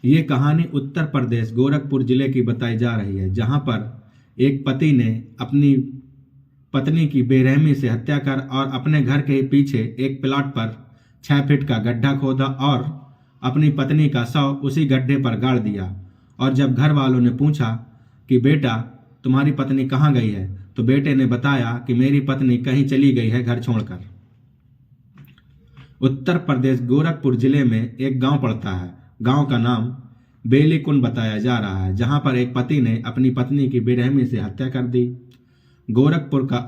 ये कहानी उत्तर प्रदेश गोरखपुर जिले की बताई जा रही है, जहां पर एक पति ने अपनी पत्नी की बेरहमी से हत्या कर और अपने घर के पीछे एक प्लॉट पर 6 फीट का गड्ढा खोदा और अपनी पत्नी का शव उसी गड्ढे पर गाड़ दिया। और जब घर वालों ने पूछा कि बेटा तुम्हारी पत्नी कहाँ गई है, तो बेटे ने बताया कि मेरी पत्नी कहीं चली गई है घर छोड़कर। उत्तर प्रदेश गोरखपुर जिले में एक गांव पड़ता है। गांव का नाम बेलीकुंड बताया जा रहा है, जहां पर एक पति ने अपनी पत्नी की बेरहमी से हत्या कर दी। गोरखपुर का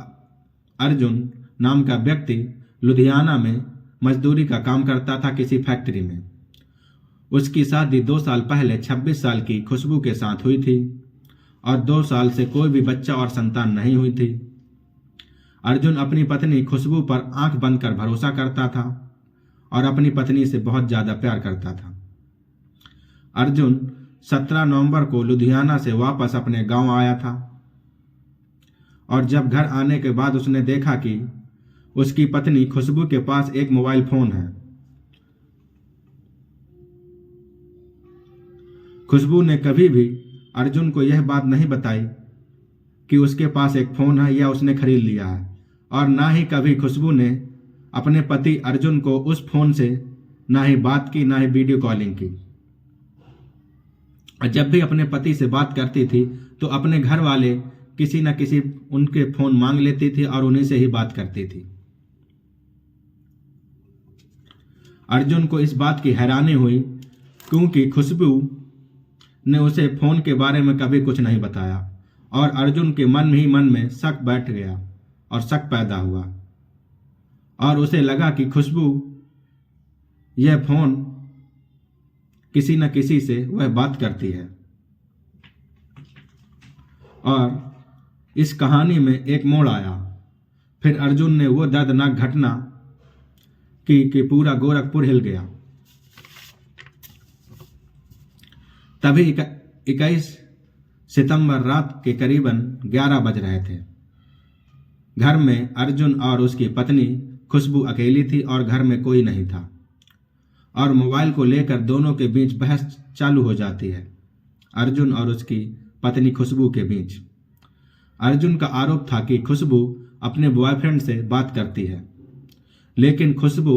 अर्जुन नाम का व्यक्ति लुधियाना में मजदूरी का काम करता था किसी फैक्ट्री में। उसकी शादी 2 साल पहले 26 साल की खुशबू के साथ हुई थी और 2 साल से कोई भी बच्चा और संतान नहीं हुई थी। अर्जुन अपनी पत्नी खुशबू पर आंख बंद कर भरोसा करता था और अपनी पत्नी से बहुत ज्यादा प्यार करता था। अर्जुन 17 नवंबर को लुधियाना से वापस अपने गांव आया था और जब घर आने के बाद उसने देखा कि उसकी पत्नी खुशबू के पास एक मोबाइल फोन है। खुशबू ने कभी भी अर्जुन को यह बात नहीं बताई कि उसके पास एक फोन है या उसने खरीद लिया है, और ना ही कभी खुशबू ने अपने पति अर्जुन को उस फोन से ना ही बात की, ना ही वीडियो कॉलिंग की। और जब भी अपने पति से बात करती थी तो अपने घर वाले किसी न किसी उनके फोन मांग लेती थी और उन्हीं से ही बात करती थी। अर्जुन को इस बात की हैरानी हुई क्योंकि खुशबू ने उसे फोन के बारे में कभी कुछ नहीं बताया, और अर्जुन के मन ही मन में शक बैठ गया और शक पैदा हुआ और उसे लगा कि खुशबू यह फोन किसी न किसी से वह बात करती है। और इस कहानी में एक मोड़ आया। फिर अर्जुन ने वो दर्दनाक घटना की कि पूरा गोरखपुर हिल गया। तभी 21 सितंबर रात के करीबन 11 बज रहे थे। घर में अर्जुन और उसकी पत्नी खुशबू अकेली थी और घर में कोई नहीं था, और मोबाइल को लेकर दोनों के बीच बहस चालू हो जाती है, अर्जुन और उसकी पत्नी खुशबू के बीच। अर्जुन का आरोप था कि खुशबू अपने बॉयफ्रेंड से बात करती है, लेकिन खुशबू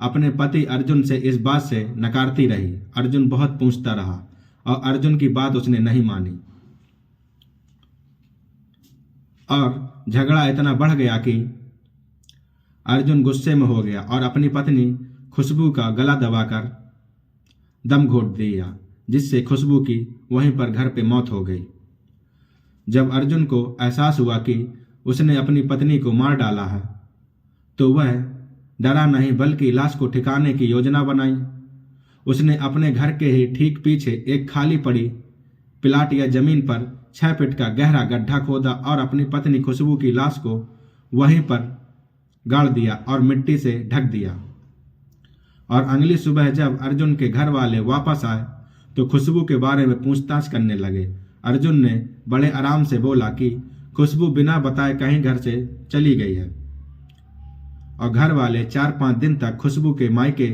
अपने पति अर्जुन से इस बात से नकारती रही। अर्जुन बहुत पूछता रहा और अर्जुन की बात उसने नहीं मानी, और झगड़ा इतना बढ़ गया कि अर्जुन गुस्से में हो गया और अपनी पत्नी खुशबू का गला दबाकर दम घोट दिया, जिससे खुशबू की वहीं पर घर पे मौत हो गई। जब अर्जुन को एहसास हुआ कि उसने अपनी पत्नी को मार डाला है, तो वह डरा नहीं बल्कि लाश को ठिकाने की योजना बनाई। उसने अपने घर के ही ठीक पीछे एक खाली पड़ी प्लाट या जमीन पर 6 फीट का गहरा गड्ढा खोदा और अपनी पत्नी खुशबू की लाश को वहीं पर गाड़ दिया और मिट्टी से ढक दिया। और अगली सुबह जब अर्जुन के घर वाले वापस आए तो खुशबू के बारे में पूछताछ करने लगे। अर्जुन ने बड़े आराम से बोला कि खुशबू बिना बताए कहीं घर से चली गई है, और घर वाले 4-5 दिन तक खुशबू के मायके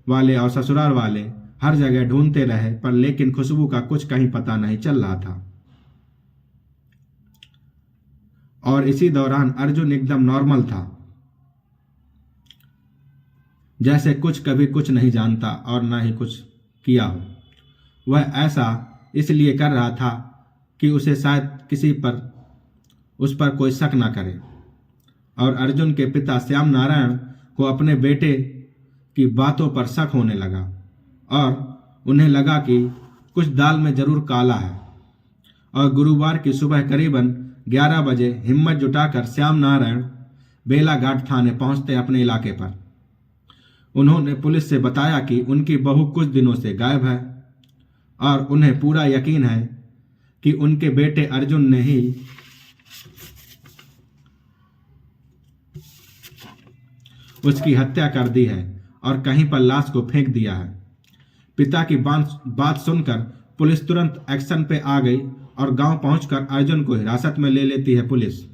वाले और ससुराल वाले हर जगह ढूंढते रहे, पर लेकिन खुशबू का कुछ कहीं पता नहीं चल रहा था। और इसी दौरान अर्जुन एकदम नॉर्मल था, जैसे कुछ कभी कुछ नहीं जानता और ना ही कुछ किया हो। वह ऐसा इसलिए कर रहा था कि उसे शायद किसी पर उस पर कोई शक ना करे। और अर्जुन के पिता श्याम नारायण को अपने बेटे की बातों पर शक होने लगा और उन्हें लगा कि कुछ दाल में जरूर काला है। और गुरुवार की सुबह करीबन 11 बजे हिम्मत जुटाकर श्याम नारायण बेलाघाट थाने पहुंचते अपने इलाके पर। उन्होंने पुलिस से बताया कि उनकी बहू कुछ दिनों से गायब है और उन्हें पूरा यकीन है कि उनके बेटे अर्जुन ने ही उसकी हत्या कर दी है और कहीं पर लाश को फेंक दिया है। पिता की बात सुनकर पुलिस तुरंत एक्शन पे आ गई और गांव पहुंचकर अर्जुन को हिरासत में ले लेती है पुलिस।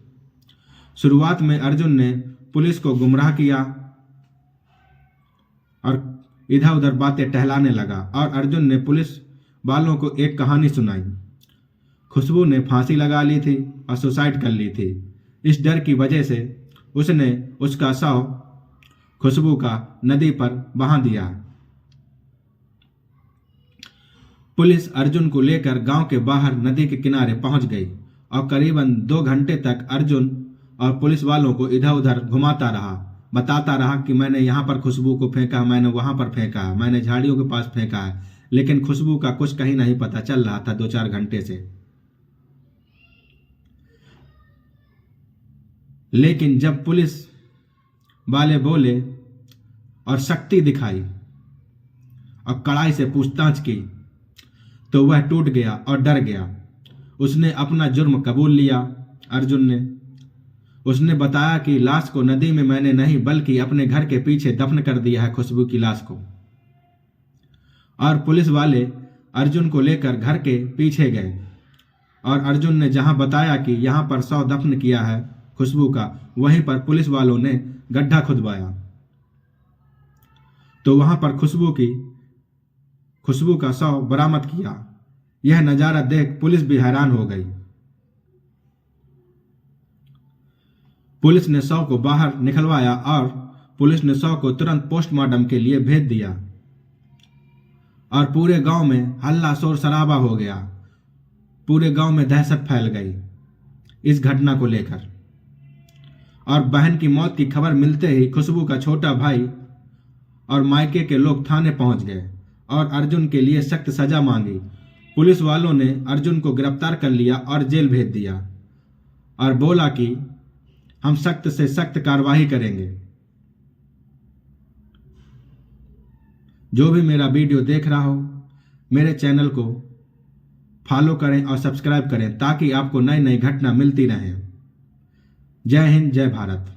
शुरुआत में अर्जुन ने पुलिस को गुमराह किया और इधर उधर बातें टहलाने लगा, और अर्जुन ने पुलिस वालों को एक कहानी सुनाई। खुशबू ने फांसी लगा ली थी और सुसाइड कर ली थी। इस डर की वजह से उसने उसका शव खुशबू का नदी पर बहा दिया। पुलिस अर्जुन को लेकर गांव के बाहर नदी के किनारे पहुंच गई और करीबन 2 घंटे तक अर्जुन और पुलिस वालों को इधर उधर घुमाता रहा, बताता रहा कि मैंने यहाँ पर खुशबू को फेंका, मैंने वहां पर फेंका, मैंने झाड़ियों के पास फेंका है। लेकिन खुशबू का कुछ कहीं नहीं पता चल रहा था 2-4 घंटे से। लेकिन जब पुलिस वाले बोले और शक्ति दिखाई और कड़ाई से पूछताछ की तो वह टूट गया और डर गया। उसने अपना जुर्म कबूल लिया। अर्जुन ने उसने बताया कि लाश को नदी में मैंने नहीं बल्कि अपने घर के पीछे दफन कर दिया है, खुशबू की लाश को। और पुलिस वाले अर्जुन को लेकर घर के पीछे गए और अर्जुन ने जहां बताया कि यहां पर शव दफन किया है खुशबू का, वहीं पर पुलिस वालों ने गड्ढा खुदवाया तो वहां पर खुशबू का शव बरामद किया। यह नजारा देख पुलिस भी हैरान हो गई। पुलिस ने शव को बाहर निकलवाया और पुलिस ने शव को तुरंत पोस्टमार्टम के लिए भेज दिया और पूरे गांव में हल्ला शोर शराबा हो गया। पूरे गांव में दहशत फैल गई इस घटना को लेकर। और बहन की मौत की खबर मिलते ही खुशबू का छोटा भाई और मायके के लोग थाने पहुंच गए और अर्जुन के लिए सख्त सजा मांगी। पुलिस वालों ने अर्जुन को गिरफ्तार कर लिया और जेल भेज दिया और बोला कि हम सख्त से सख्त कार्रवाई करेंगे। जो भी मेरा वीडियो देख रहा हो मेरे चैनल को फॉलो करें और सब्सक्राइब करें ताकि आपको नई नई घटना मिलती रहें। जय हिंद, जय भारत।